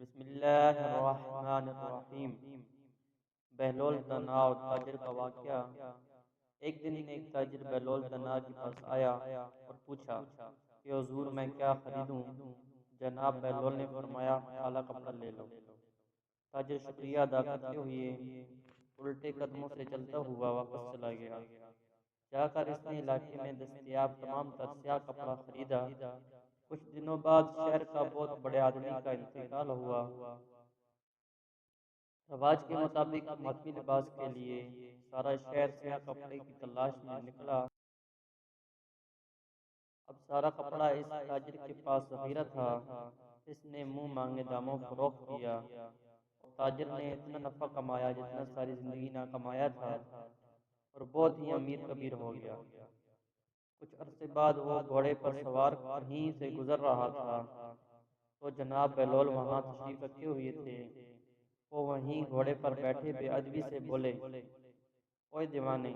بسم اللہ الرحمن الرحیم۔ بہلول دناء تاجر کا واقعہ۔ ایک دن ایک تاجر بہلول دناء کے پاس آیا اور پوچھا کہ حضور میں کیا خریدوں؟ جناب بہلول نے فرمایا کالا کپڑا لے لو۔ تاجر شکریہ ادا کرتے ہوئے الٹے قدموں سے چلتا ہوا واپس چلا گیا۔ جا کر اس نے علاقے میں دستیاب تمام تر سیاہ کپڑا خریدا۔ کچھ دنوں بعد شہر کا بہت بڑے آدمی کا انتقال ہوا۔ رواج کے مطابق ماتمی لباس کے لیے سارا شہر سیاہ کپڑے کی تلاش میں نکلا۔ اب سارا کپڑا اس تاجر کے پاس ذخیرہ تھا۔ اس نے منہ مانگے داموں فروخت کیا۔ تاجر نے اتنا نفع کمایا جتنا ساری زندگی نہ کمایا تھا، اور بہت ہی امیر کبیر ہو گیا۔ کچھ عرصے بعد وہ گھوڑے پر سوار کہیں سے گزر رہا تھا تو جناب بہلول وہاں تشریف رکھے ہوئے تھے۔ وہ وہیں گھوڑے پر بیٹھے بے ادبی سے بولے، اوئے دیوانے،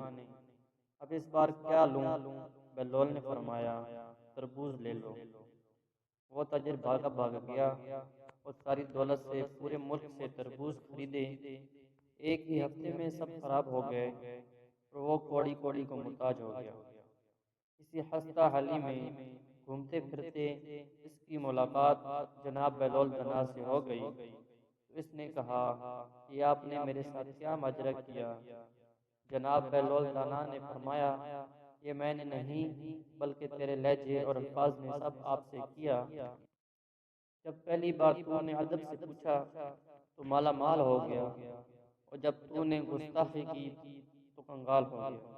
اب اس بار کیا لوں؟ بہلول نے فرمایا، تربوز لے لو۔ وہ تاجر بھاگا گیا اور ساری دولت سے پورے ملک سے تربوز خریدے۔ ایک ہی ہفتے میں سب خراب ہو گئے اور وہ کوڑی کوڑی کو محتاج ہو گیا۔ کسی خستہ حالی میں گھومتے پھرتے اس کی ملاقات جناب بہلول دناء سے ہو گئی تو اس نے کہا کہ آپ نے میرے ساتھ کیا ماجرا کیا؟ جناب بہلول دناء نے فرمایا، یہ میں نے نہیں بلکہ تیرے لہجے اور الفاظ نے سب آپ سے کیا۔ جب پہلی بار تو نے ادب سے پوچھا تو مالا مال ہو گیا، اور جب تو نے گستاخی کی تو کنگال ہو گیا۔